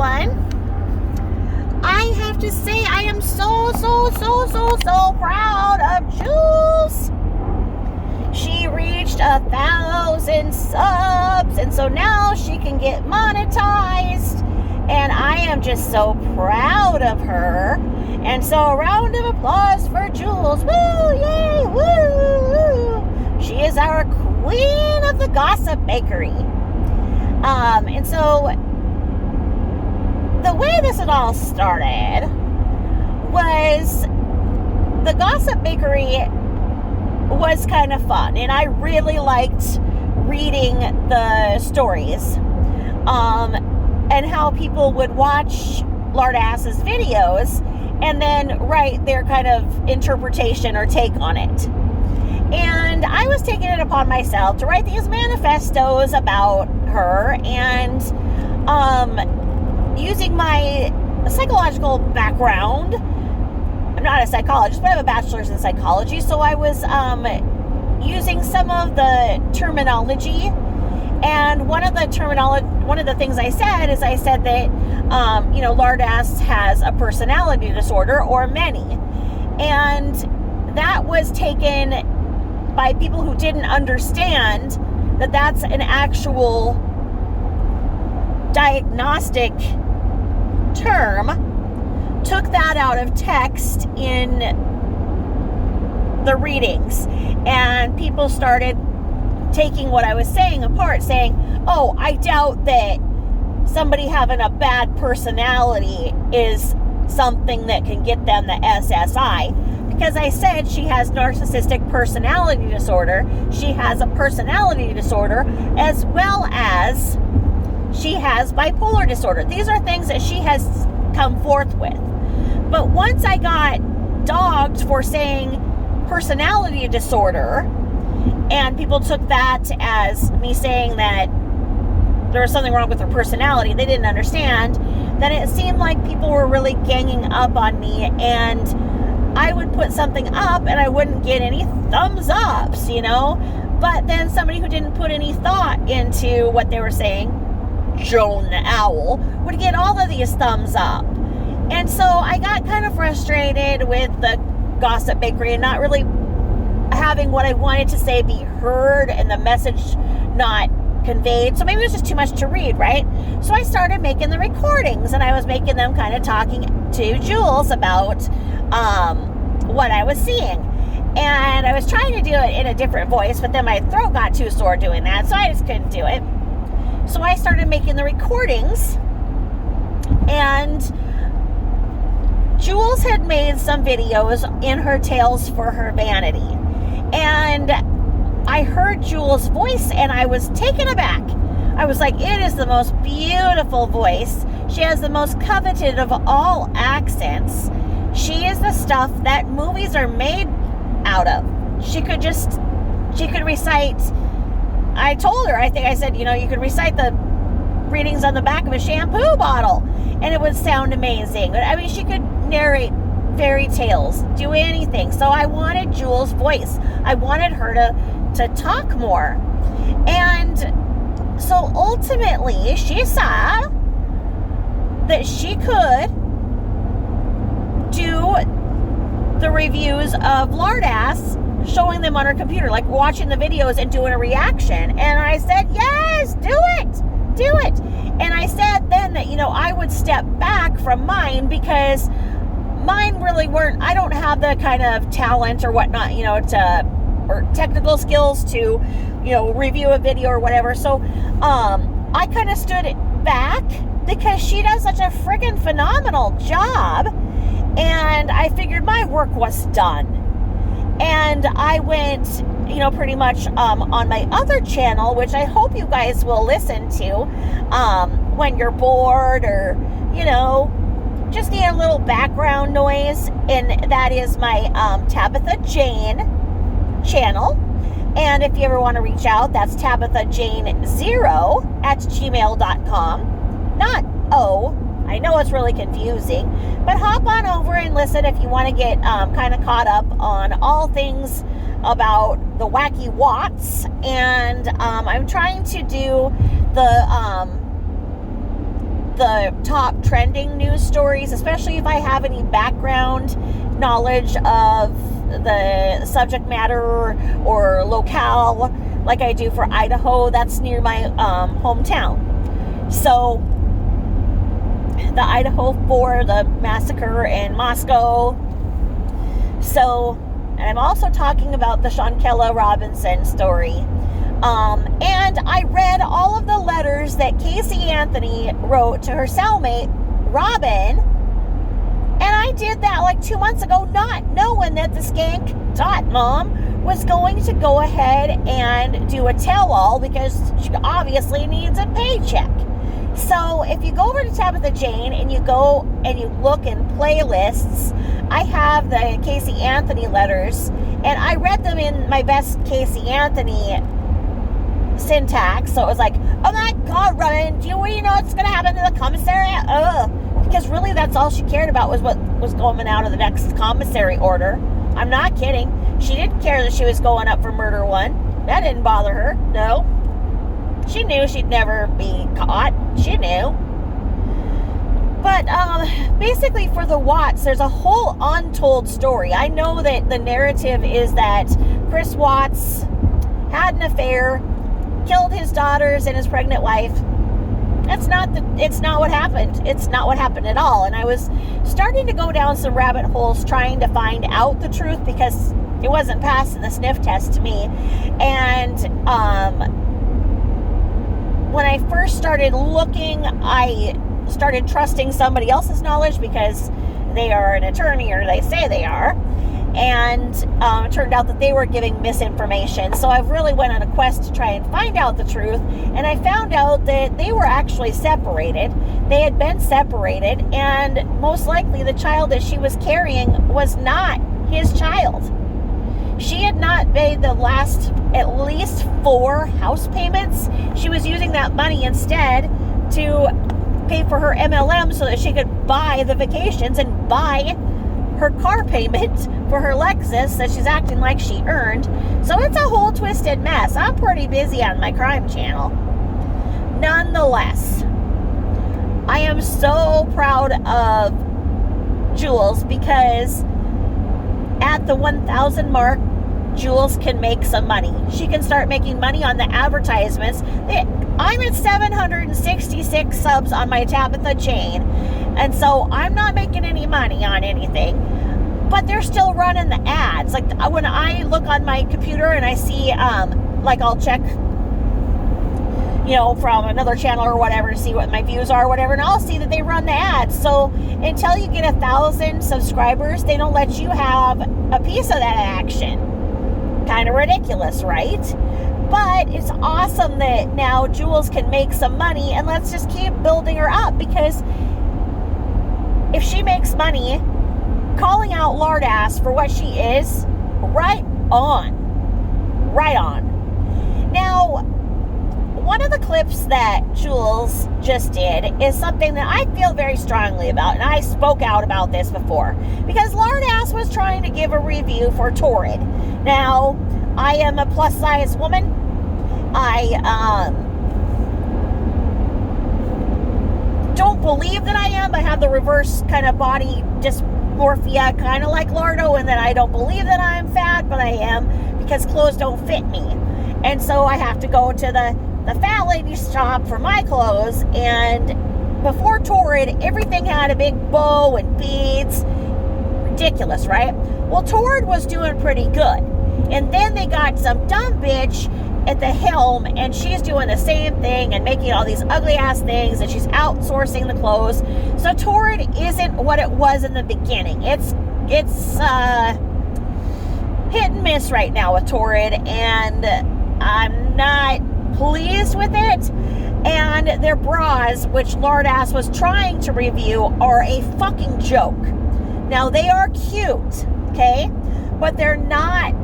everyone. I have to say I am so proud of Jools. She reached 1,000 subs, and so now she can get monetized, and I am just so proud of her. And so a round of applause for Jools. Woo, yay, woo. She is our queen of the gossip bakery. And so the way this had all started was the gossip bakery was kind of fun, and I really liked reading the stories and how people would watch Lardass's videos and then write their kind of interpretation or take on it. And I was taking it upon myself to write these manifestos about her, and using my psychological background. I'm not a psychologist, but I have a bachelor's in psychology, so I was using some of the terminology. And one of the things I said that Lardass has a personality disorder, or many, and that was taken by people who didn't understand that that's an actual diagnostic term, took that out of text in the readings, and people started taking what I was saying apart, saying, oh, I doubt that somebody having a bad personality is something that can get them the SSI, because I said she has narcissistic personality disorder, she has a personality disorder, as well as she has bipolar disorder. These are things that she has come forth with. But once I got dogged for saying personality disorder, and people took that as me saying that there was something wrong with her personality, they didn't understand, then it seemed like people were really ganging up on me, and I would put something up and I wouldn't get any thumbs ups, but then somebody who didn't put any thought into what they were saying, Joan the Owl, would get all of these thumbs up. And so I got kind of frustrated with the gossip bakery and not really having what I wanted to say be heard and the message not conveyed. So maybe it was just too much to read, right? So I started making the recordings, and I was making them kind of talking to Jools about what I was seeing. And I was trying to do it in a different voice, but then my throat got too sore doing that, so I just couldn't do it. So I started making the recordings, and Jools had made some videos in her Tales for Her Vanity. And I heard Jools' voice, and I was taken aback. I was like, it is the most beautiful voice. She has the most coveted of all accents. She is the stuff that movies are made out of. She could recite. I told her, I said, you could recite the readings on the back of a shampoo bottle, and it would sound amazing. I mean, she could narrate fairy tales, do anything. So I wanted Jools' voice. I wanted her to talk more. And so ultimately, she saw that she could do the reviews of Lardass, showing them on her computer, like watching the videos and doing a reaction. And I said, yes, do it. And I said then that, I would step back from mine, because mine really weren't, I don't have the kind of talent or whatnot, or technical skills to, review a video or whatever. So, I kind of stood back because she does such a friggin' phenomenal job, and I figured my work was done. And I went, pretty much on my other channel, which I hope you guys will listen to when you're bored, or, just need a little background noise. And that is my Tabitha Jane channel. And if you ever want to reach out, that's TabithaJane0@gmail.com. Not O. I know it's really confusing, but hop on over and listen if you want to get kind of caught up on all things about the Wacky Watts. And I'm trying to do the the top trending news stories, especially if I have any background knowledge of the subject matter or locale, like I do for Idaho. That's near my hometown. So the Idaho 4, the massacre in Moscow. So, and I'm also talking about the Shankella Robinson story. And I read all of the letters that Casey Anthony wrote to her cellmate, Robin. And I did that like 2 months ago, not knowing that the skank mom was going to go ahead and do a tell-all because she obviously needs a paycheck. So if you go over to Tabitha Jane and you go and you look in playlists, I have the Casey Anthony letters, and I read them in my best Casey Anthony syntax. So it was like, oh my God, Robin, do you know what's going to happen to the commissary? Because really that's all she cared about was what was going out of the next commissary order. I'm not kidding. She didn't care that she was going up for murder 1. That didn't bother her. No. She knew she'd never be caught. She knew. But basically for the Watts, there's a whole untold story. I know that the narrative is that Chris Watts had an affair, killed his daughters and his pregnant wife. It's not what happened. It's not what happened at all. And I was starting to go down some rabbit holes trying to find out the truth because it wasn't passing the sniff test to me. And when I first started looking, I started trusting somebody else's knowledge because they are an attorney, or they say they are. And it turned out that they were giving misinformation. So I really went on a quest to try and find out the truth. And I found out that they were actually separated. They had been separated. And most likely the child that she was carrying was not his child. She had not made the last at least 4 house payments. She was using that money instead to pay for her MLM so that she could buy the vacations and buy her car payment for her Lexus that she's acting like she earned. So it's a whole twisted mess. I'm pretty busy on my crime channel. Nonetheless, I am so proud of Jools because at the 1,000 mark, Jools can make some money. She can start making money on the advertisements. I'm at 766 subs on my Tabitha Jane, and so I'm not making any money on anything, but they're still running the ads. Like when I look on my computer and I see, like I'll check, from another channel or whatever to see what my views are or whatever, and I'll see that they run the ads. So until you get 1,000 subscribers, they don't let you have a piece of that action. Kind of ridiculous, right? But it's awesome that now Jools can make some money, and let's just keep building her up, because if she makes money calling out Lardass for what she is, right on. Now, one of the clips that Jools just did is something that I feel very strongly about, and I spoke out about this before, because Lardass was trying to give a review for Torrid. Now, I am a plus-size woman. I don't believe that I am. I have the reverse kind of body dysmorphia, kind of like Lardo, and that I don't believe that I am fat, but I am, because clothes don't fit me. And so I have to go to the fat lady shop for my clothes, and before Torrid, everything had a big bow and beads. Ridiculous, right? Well, Torrid was doing pretty good. And then they got some dumb bitch at the helm, and she's doing the same thing and making all these ugly ass things, and she's outsourcing the clothes. So Torrid isn't what it was in the beginning. It's hit and miss right now with Torrid, and I'm not pleased with it. And their bras, which Lardass was trying to review, are a fucking joke. Now, they are cute, okay? But they're not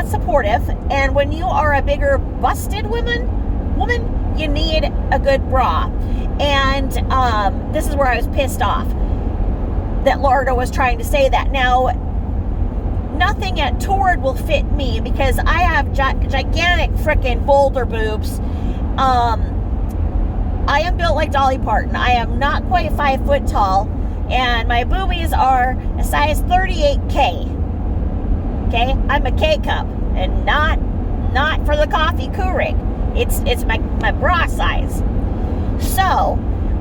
supportive. And when you are a bigger busted woman, you need a good bra. And this is where I was pissed off that Lardo was trying to say that. Now, nothing at Torrid will fit me because I have gigantic freaking boulder boobs. I I am built like Dolly Parton. I am not quite 5 foot tall, and my boobies are a size 38K. Okay, I'm a K cup, and not for the coffee Keurig. It's my bra size. So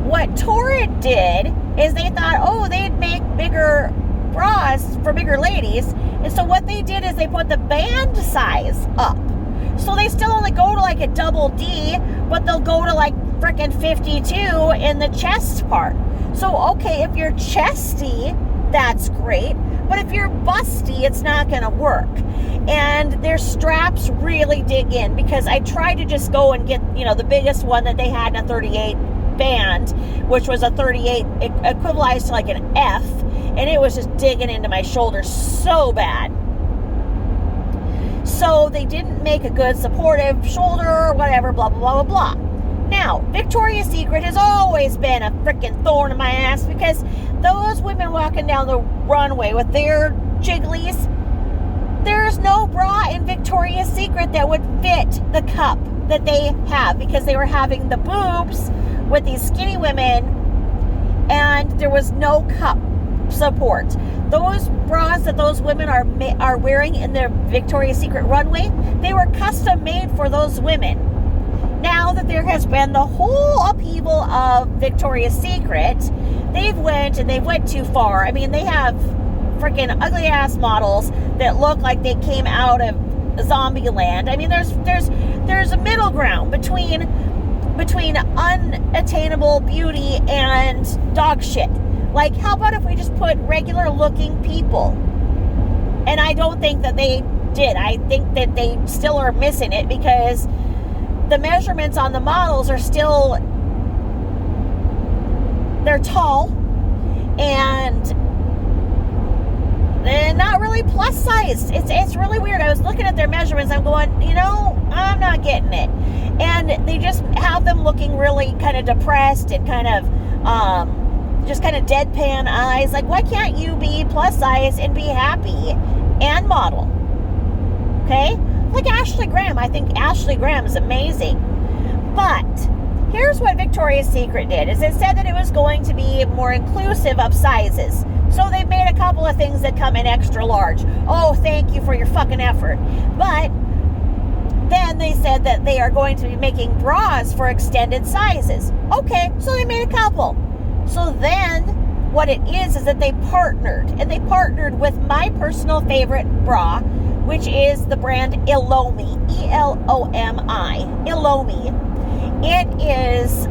what Torrid did is they thought, oh, they'd make bigger bras for bigger ladies, and so what they did is they put the band size up. So they still only go to like a double D, but they'll go to like frickin' 52 in the chest part. So okay, if you're chesty, that's great, but if you're busty, it's not gonna work. And their straps really dig in, because I tried to just go and get, the biggest one that they had in a 38 band, which was a 38 equivalized to like an F, and it was just digging into my shoulder so bad. So they didn't make a good supportive shoulder or whatever, blah, blah, blah, blah, blah. Now, Victoria's Secret has always been a freaking thorn in my ass, because those women walking down the runway with their jigglies, there's no bra in Victoria's Secret that would fit the cup that they have, because they were having the boobs with these skinny women, and there was no cup support. Those bras that those women are wearing in their Victoria's Secret runway, they were custom made for those women. Now that there has been the whole upheaval of Victoria's Secret, they went too far. I mean, they have freaking ugly ass models that look like they came out of Zombieland. I mean, there's a middle ground between unattainable beauty and dog shit. Like, how about if we just put regular looking people? And I don't think that they did. I think that they still are missing it, because the measurements on the models are still, they're tall and they're not really plus sized. It's really weird. I was looking at their measurements. I'm going, I'm not getting it. And they just have them looking really kind of depressed and kind of, just kind of deadpan eyes. Like, why can't you be plus size and be happy and model? Okay? Like Ashley Graham. I think Ashley Graham is amazing. But here's what Victoria's Secret did, is it said that it was going to be more inclusive of sizes. So they made a couple of things that come in extra large. Oh, thank you for your fucking effort. But then they said that they are going to be making bras for extended sizes. Okay, so they made a couple. So then what it is that they partnered with my personal favorite bra, which is the brand Elomi, E-L-O-M-I, Elomi. It is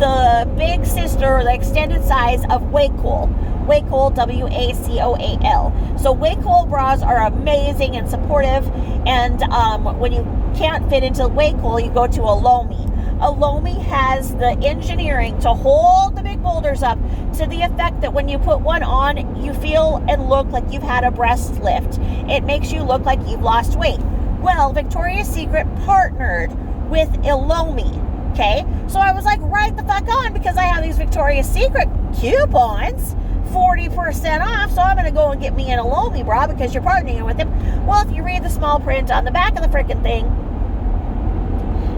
the big sister, the extended size of Wacoal, W-A-C-O-A-L. So Wacoal bras are amazing and supportive, and when you can't fit into Wacoal, you go to Elomi. Elomi has the engineering to hold the big boulders up to the effect that when you put one on, you feel and look like you've had a breast lift. It makes you look like you've lost weight. Well, Victoria's Secret partnered with Elomi, okay? So I was like, right the fuck on, because I have these Victoria's Secret coupons, 40% off, so I'm going to go and get me an Elomi bra because you're partnering with them. Well, if you read the small print on the back of the freaking thing,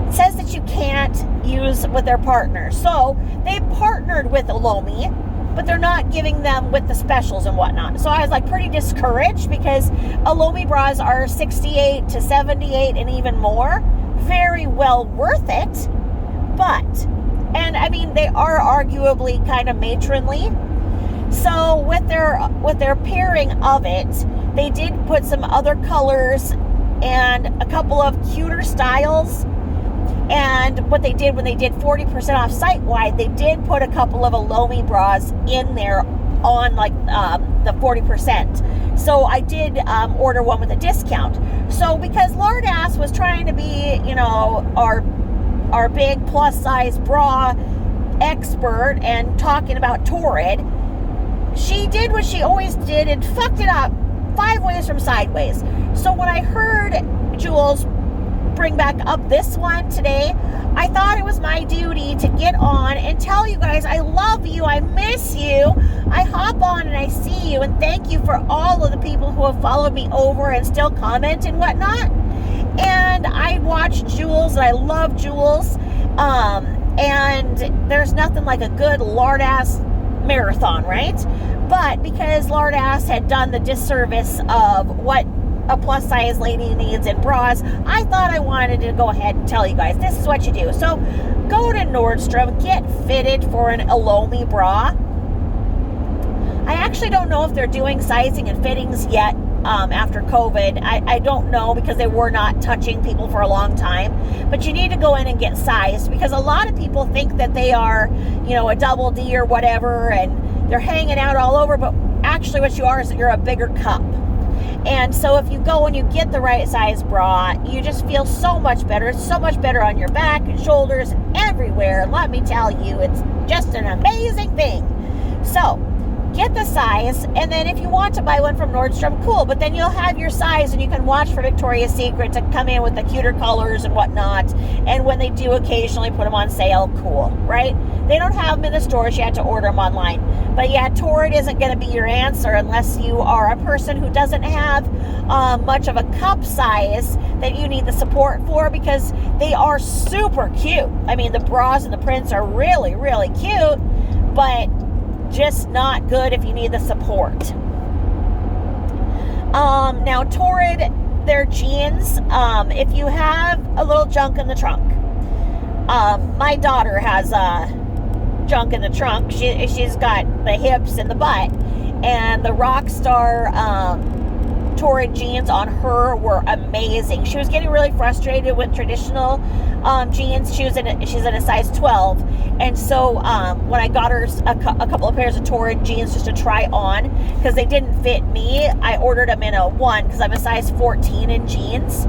it says that you can't use with their partner. So they partnered with Elomi, but they're not giving them with the specials and whatnot. So I was like pretty discouraged, because Elomi bras are 68 to 78 and even more. Very well worth it. And I mean, they are arguably kind of matronly. So with their pairing of it, they did put some other colors and a couple of cuter styles. And what they did when they did 40% off site-wide, they did put a couple of Elomi bras in there on like the 40%. So I did order one with a discount. So because Lardass was trying to be, our big plus size bra expert and talking about Torrid, she did what she always did and fucked it up 5 ways from sideways. So when I heard Jools bring back up this one today, I thought it was my duty to get on and tell you guys I love you, I miss you, I hop on and I see you, and thank you for all of the people who have followed me over and still comment and whatnot. And I watch Jools and I love Jools, And there's nothing like a good lard-ass marathon, right? But because lard-ass had done the disservice of what a plus-size lady needs in bras, I thought I wanted to go ahead and tell you guys, this is what you do. So go to Nordstrom, get fitted for an Elomi bra. I actually don't know if they're doing sizing and fittings yet after COVID. I don't know, because they were not touching people for a long time. But you need to go in and get sized, because a lot of people think that they are, you know, a double D or whatever, and they're hanging out all over. But actually what you are is you're a bigger cup. And so if you go and you get the right size bra, you just feel so much better. It's so much better on your back and shoulders and everywhere. Let me tell you, it's just an amazing thing. So get the size, and then if you want to buy one from Nordstrom, cool, but then you'll have your size, and you can watch for Victoria's Secret to come in with the cuter colors and whatnot. And when they do occasionally put them on sale, cool, right? They don't have them in the stores. You have to order them online. But yeah, Torrid isn't going to be your answer unless you are a person who doesn't have much of a cup size that you need the support for, because they are super cute. I mean, the bras and the prints are really, really cute, but just not good if you need the support. Now Torrid, their jeans, if you have a little junk in the trunk, my daughter has junk in the trunk. She's got the hips and the butt, and the Rockstar Torrid jeans on her were amazing. She was getting really frustrated with traditional jeans. She's in a size 12, and so when I got her a couple of pairs of Torrid jeans just to try on, because they didn't fit me, I ordered them in a 1 because I'm a size 14 in jeans,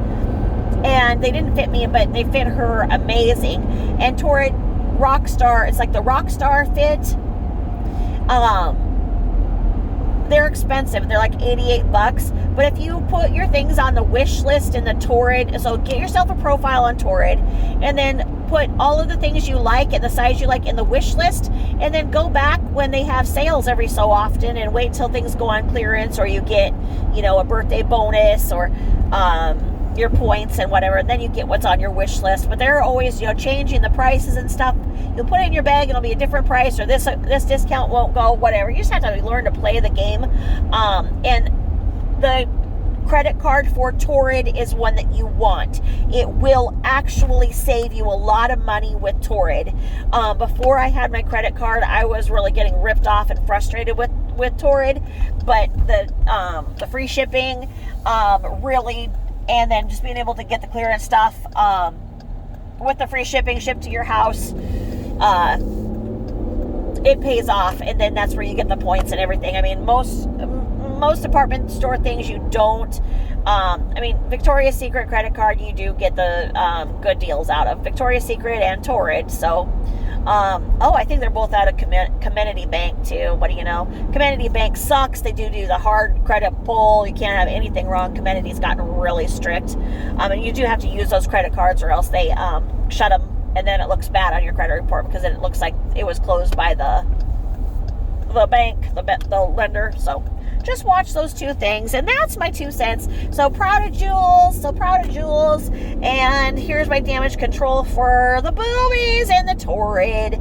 and they didn't fit me, but they fit her amazing. And Torrid Rockstar, it's like the Rockstar fit. They're expensive. They're like $88. But if you put your things on the wish list in the Torrid, so get yourself a profile on Torrid, and then put all of the things you like and the size you like in the wish list, and then go back when they have sales every so often and wait till things go on clearance, or you get, you know, a birthday bonus, or your points and whatever, and then you get what's on your wish list. But they're always, you know, changing the prices and stuff. You'll put it in your bag and it'll be a different price, or this discount won't go, whatever. You just have to learn to play the game. And the credit card for Torrid is one that you want. It will actually save you a lot of money with Torrid. Before I had my credit card, I was really getting ripped off and frustrated with Torrid, but the free shipping really, and then just being able to get the clearance stuff with the free shipping shipped to your house, it pays off, and then that's where you get the points and everything. I mean, most department store things you don't. I mean, Victoria's Secret credit card, you do get the good deals out of Victoria's Secret and Torrid. So, I think they're both out of Community Bank too. What do you know? Community Bank sucks. They do the hard credit pull. You can't have anything wrong. Community's gotten really strict. And you do have to use those credit cards, or else they shut them, and then it looks bad on your credit report because then it looks like it was closed by the bank, the lender. So just watch those two things, and that's my 2 cents. So proud of Jools, and here's my damage control for the boobies and the Torrid.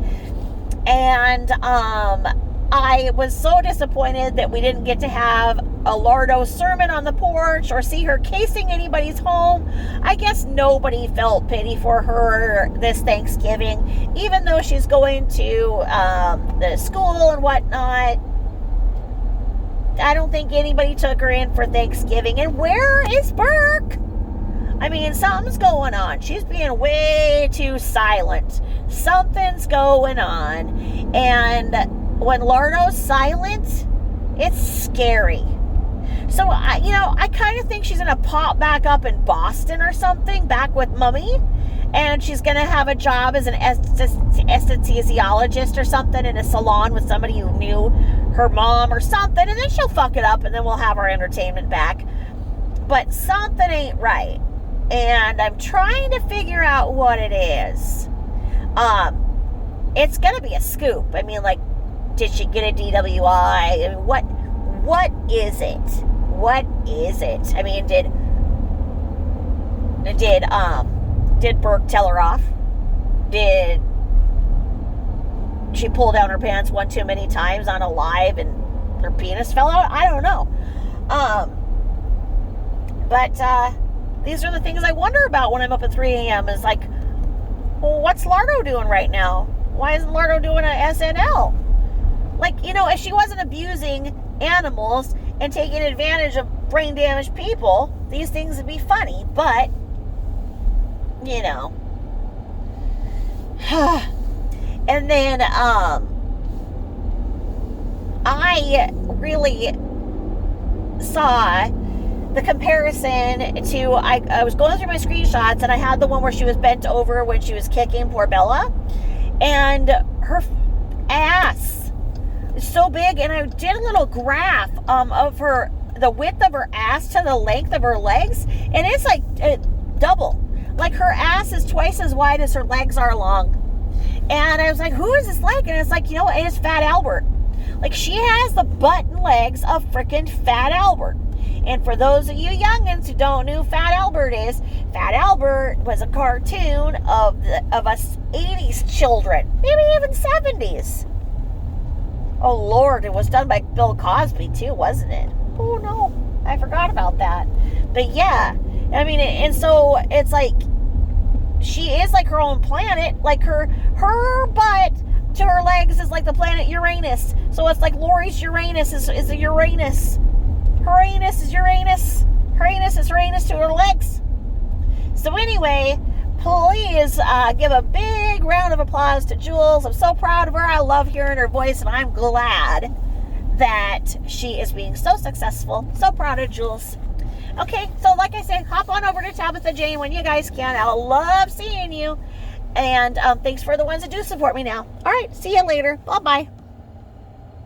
And I was so disappointed that we didn't get to have a Lardo sermon on the porch or see her casing anybody's home. I guess nobody felt pity for her this Thanksgiving, even though she's going to the school and whatnot. I don't think anybody took her in for Thanksgiving. And where is Burke? I mean, something's going on. She's being way too silent. Something's going on. And when Lardo's silent, it's scary. So, I kind of think she's going to pop back up in Boston or something, back with Mummy. And she's going to have a job as an anesthesiologist or something in a salon with somebody who knew her mom or something. And then she'll fuck it up, and then we'll have our entertainment back. But something ain't right. And I'm trying to figure out what it is. It's going to be a scoop. I mean, like, did she get a DWI? I mean, what is it? What is it? I mean, did Burke tell her off? Did she pulled down her pants one too many times on a live and her penis fell out. I don't know. But these are the things I wonder about when I'm up at 3 a.m. is like, well, what's Lardo doing right now? Why isn't Lardo doing a SNL? Like, if she wasn't abusing animals and taking advantage of brain damaged people, these things would be funny. But, and then I really saw the comparison to, I was going through my screenshots, and I had the one where she was bent over when she was kicking poor Bella, and her ass is so big, and I did a little graph of the width of her ass to the length of her legs, and it's like double. Like, her ass is twice as wide as her legs are long. And I was like, who is this like? And it's like, it is Fat Albert. Like, she has the butt and legs of freaking Fat Albert. And for those of you youngins who don't know who Fat Albert is, Fat Albert was a cartoon of us 80s children, maybe even 70s. Oh, Lord, it was done by Bill Cosby, too, wasn't it? Oh, no, I forgot about that. But, yeah, I mean, and so it's like, she is like her own planet. Like, her butt to her legs is like the planet Uranus. So it's like Lori's Uranus is a Uranus. Her anus is Uranus. Her anus is Uranus to her legs. So anyway, please give a big round of applause to Jools. I'm so proud of her. I love hearing her voice, and I'm glad that she is being so successful. So proud of Jools. Okay, so like I said, hop on over to Tabitha Jane when you guys can. I'll love seeing you. And thanks for the ones that do support me now. All right, see you later. Bye-bye.